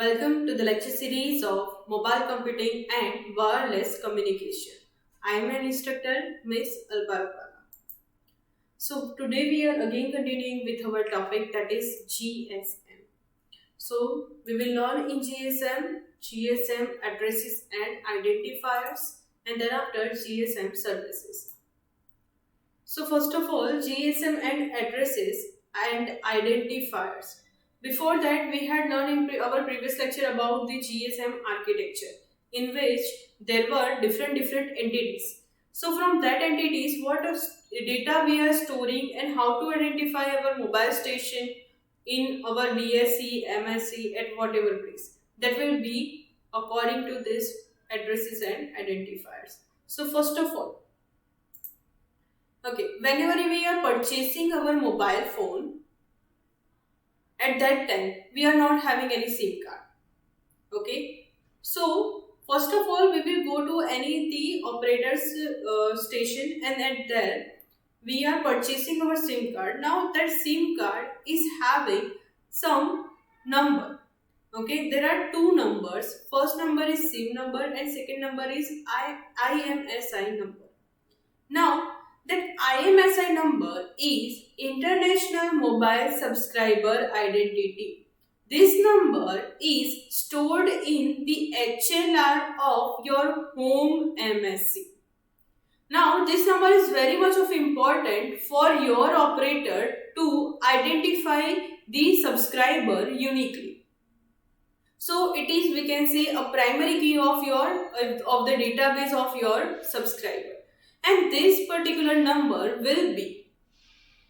Welcome to the lecture series of Mobile Computing and Wireless Communication. I am an instructor, Miss Alparapana. So today we are again continuing with our topic, that is GSM. So we will learn in GSM addresses and identifiers, and thereafter GSM services. So first of all, GSM and addresses and identifiers. Before that, we had learned in our previous lecture about the GSM architecture, in which there were different entities. So from that entities, what data we are storing and how to identify our mobile station in our DSC, MSC at whatever place. That will be according to this addresses and identifiers. So first of all, okay, whenever we are purchasing our mobile phone, at that time we are not having any SIM card. Okay, so first of all we will go to any the operator's station, and at there we are purchasing our SIM card. Now that SIM card is having some number. Okay, there are two numbers. First number is SIM number and second number is IMSI number. Now that IMSI number is International Mobile Subscriber Identity. This number is stored in the HLR of your home MSC. Now this number is very much of important for your operator to identify the subscriber uniquely. So it is, we can say, a primary key of the database of your subscriber. And this particular number will be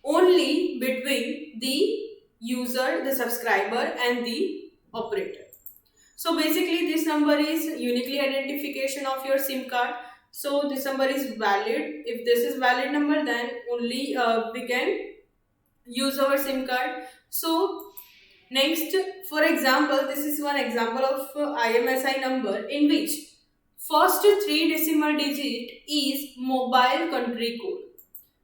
only between the user, the subscriber, and the operator. So basically this number is uniquely identification of your SIM card. So this number is valid. If this is valid number, then only we can use our SIM card. So next, for example, this is one example of IMSI number in which first 3 decimal digit is mobile country code.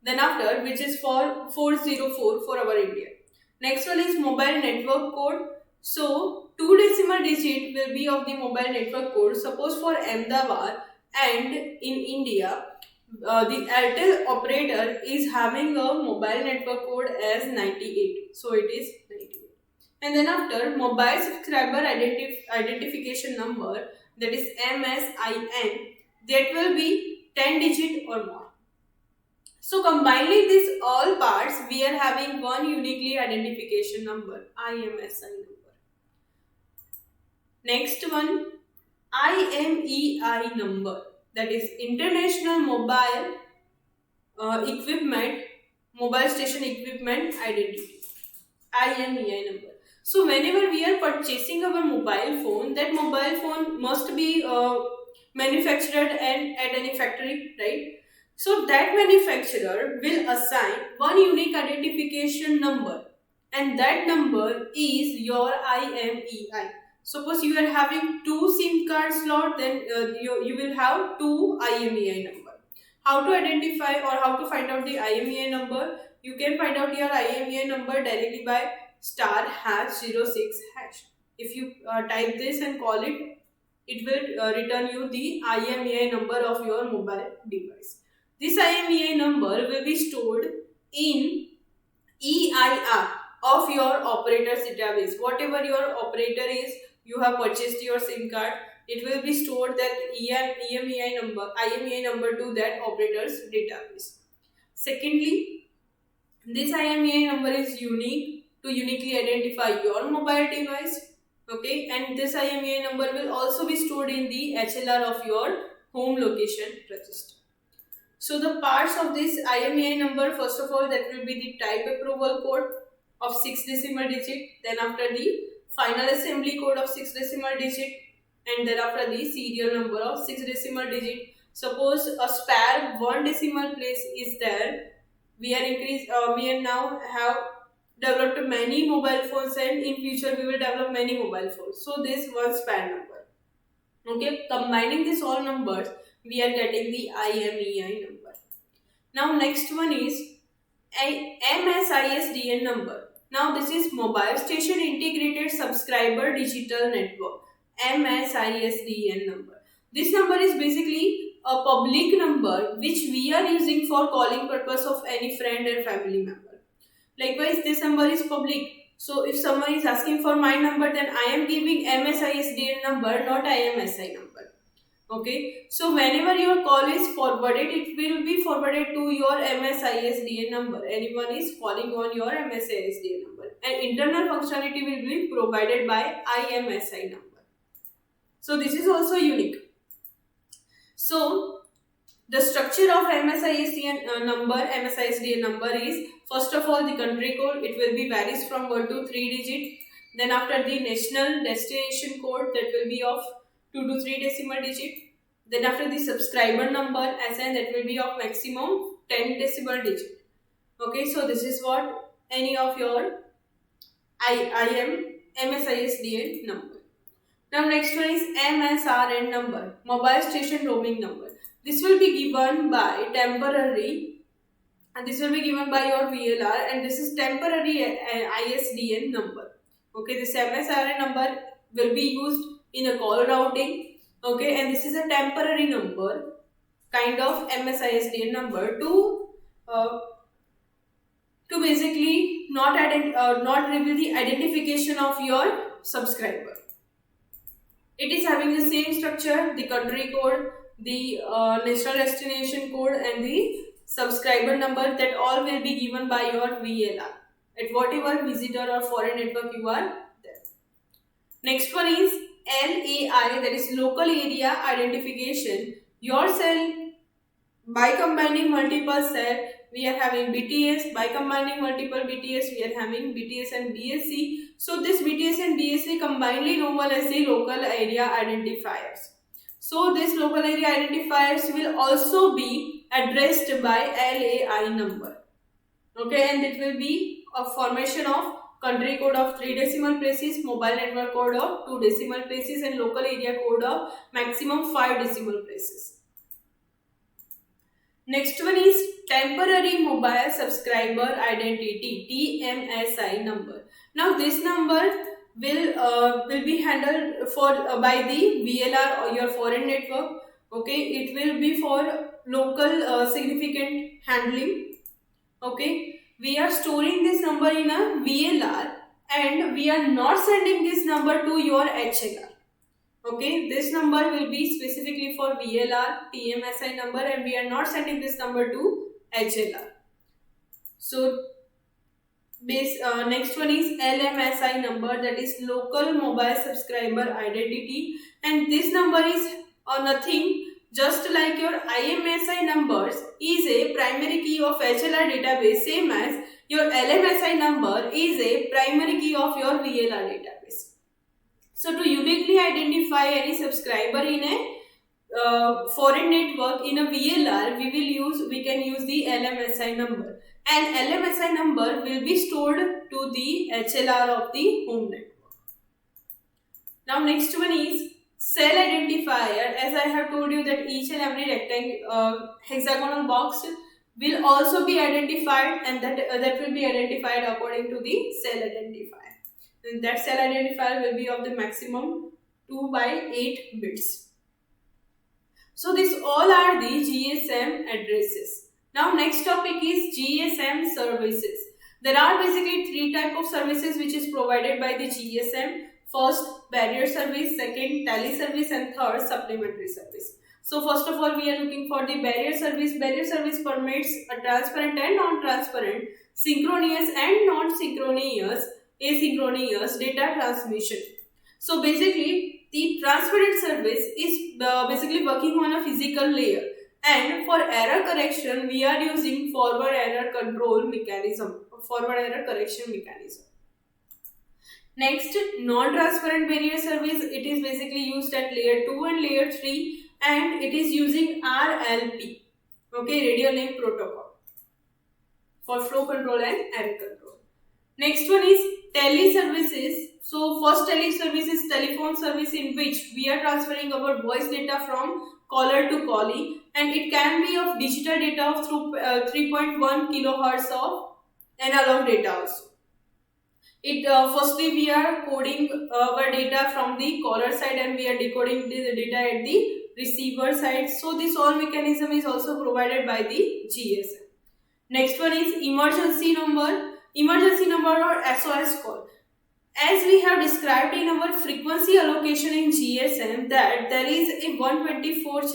Then after, which is for 404 for our India. Next one is mobile network code. So 2 decimal digit will be of the mobile network code. Suppose for Ahmedabad and in India, the Airtel operator is having a mobile network code as 98. So it is 98. And then after, mobile subscriber identification number, that is MSIN, that will be 10 digit or more. So combining these all parts, we are having one uniquely identification number, IMSI number. Next one, IMEI number, that is International Mobile Mobile Station Equipment Identity, IMEI number. So whenever we are purchasing our mobile phone, that mobile phone must be manufactured and at any factory, right? So that manufacturer will assign one unique identification number, and that number is your IMEI. Suppose you are having 2 SIM card slot, then you will have 2 IMEI number. How to identify or how to find out the IMEI number? You can find out your IMEI number directly by *#06#. If you type this and call it, it will return you the IMEI number of your mobile device. This IMEI number will be stored in EIR of your operator's database. Whatever your operator is, you have purchased your SIM card, it will be stored that IMEI number to that operator's database. Secondly, this IMEI number is unique to uniquely identify your mobile device. Okay, and this IMEI number will also be stored in the HLR of your home location register. So the parts of this IMEI number, first of all, that will be the type approval code of 6 decimal digit, then after the final assembly code of 6 decimal digit, and then after the serial number of 6 decimal digit. Suppose a spare 1 decimal place is there, we are now have developed many mobile phones, and in future we will develop many mobile phones. So this one spare number. Okay, combining these all numbers, we are getting the IMEI number. Now next one is a MSISDN number. Now this is Mobile Station Integrated Subscriber Digital Network, MSISDN number. This number is basically a public number which we are using for calling purpose of any friend and family member. Likewise, this number is public. So if someone is asking for my number, then I am giving MSISDN number, not IMSI number. Okay, so whenever your call is forwarded, it will be forwarded to your MSISDN number. Anyone is calling on your MSISDN number, and internal functionality will be provided by IMSI number. So this is also unique. So the structure of MSISDN number is, first of all, the country code. It will be varies from 1 to 3 digit. Then after the national destination code, that will be of 2 to 3 decimal digit. Then after the subscriber number, SN, that will be of maximum 10 decimal digit. Okay, so this is what any of your MSISDN number. Now next one is MSRN number, mobile station roaming number. This will be given by temporary, and this will be given by your VLR, and this is temporary ISDN number. Okay, this MSRN number will be used in a call routing. Okay, and this is a temporary number, kind of MSISDN number to basically not reveal the identification of your subscriber. It is having the same structure, the country code, the national destination code, and the subscriber number, that all will be given by your VLR at whatever visitor or foreign network you are there. Next one is LAI, that is local area identification. Your cell, by combining multiple cell, we are having BTS. By combining multiple BTS, we are having BTS and DSC. So this BTS and DSC combinedly known as the local area identifiers. So this local area identifiers will also be addressed by LAI number. Okay, and it will be a formation of country code of 3 decimal places, mobile network code of 2 decimal places, and local area code of maximum 5 decimal places. Next one is temporary mobile subscriber identity, TMSI number. Now this number will be handled by the VLR or your foreign network. Okay, it will be for local significant handling. Okay, we are storing this number in a VLR, and we are not sending this number to your HLR. Okay, this number will be specifically for VLR, TMSI number, and we are not sending this number to HLR. So next one is LMSI number, that is local mobile subscriber identity, and this number is nothing, just like your IMSI numbers is a primary key of HLR database, same as your LMSI number is a primary key of your VLR database. So to uniquely identify any subscriber in a foreign network in a VLR, we can use the LMSI number, and LMSI number will be stored to the HLR of the home network. Now next one is cell identifier. As I have told you that each and every hexagonal box will also be identified, and that will be identified according to the cell identifier. And that cell identifier will be of the maximum 2 by 8 bits. So these all are the GSM addresses. Now next topic is GSM services. There are basically 3 types of services which is provided by the GSM. First, barrier service, second, tally service, and third, supplementary service. So first of all, we are looking for the barrier service. Barrier service permits a transparent and non-transparent, synchronous and non-synchronous, asynchronous data transmission. So basically, the transparent service is basically working on a physical layer, and for error correction, we are using forward error control mechanism, forward error correction mechanism. Next, non-transparent barrier service, it is basically used at layer 2 and layer 3, and it is using RLP, okay, radio link protocol, for flow control and error control. Next one is tele services. So first tele service is telephone service, in which we are transferring our voice data from caller to callee, and it can be of digital data of through 3.1 kilohertz of analog data also. It firstly we are coding our data from the caller side and we are decoding the data at the receiver side. So this all mechanism is also provided by the GSM. Next one is emergency number or SOS call. As we have described in our frequency allocation in GSM that there is a 125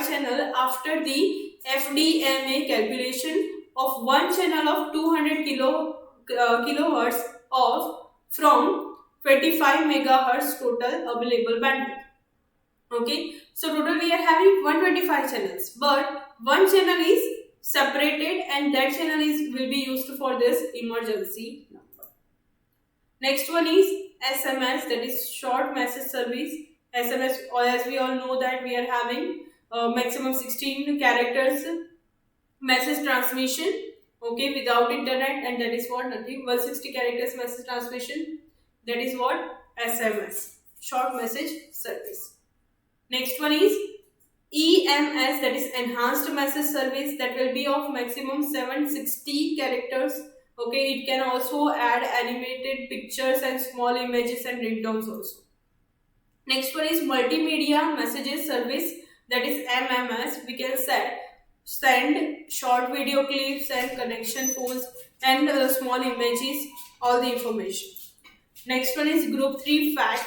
channel after the FDMA calculation of one channel of 200 kilohertz of from 25 megahertz total available bandwidth. Okay, so total we are having 125 channels, but one channel is separated and that channel will be used for this emergency number. Next one is SMS, that is short message service. SMS, as we all know that we are having maximum 16 characters message transmission, okay, without internet, and that is what, nothing, 160 characters message transmission, that is what, SMS, short message service. Next one is EMS, that is enhanced message service, that will be of maximum 760 characters. Okay, it can also add animated pictures and small images and ringtones also. Next one is multimedia messages service, that is MMS. We can send short video clips and connection phones and small images, all the information. Next one is group 3 fax.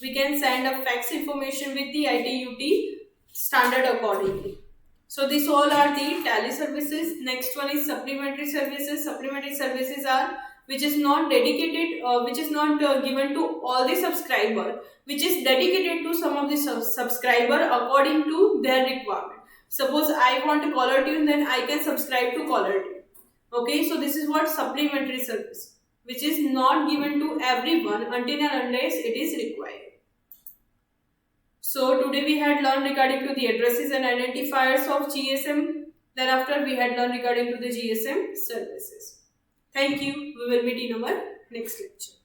We can send a fax information with the ITUT standard accordingly. So these all are the tally services. Next one is supplementary services. Supplementary services are which is not dedicated, which is not given to all the subscriber, which is dedicated to some of the subscriber according to their requirement. Suppose I want a caller tune, then I can subscribe to caller tune. Okay, so this is what supplementary service, which is not given to everyone until and unless it is required. So today we had learned regarding to the addresses and identifiers of GSM. Thereafter we had learned regarding to the GSM services. Thank you. We will meet in our next lecture.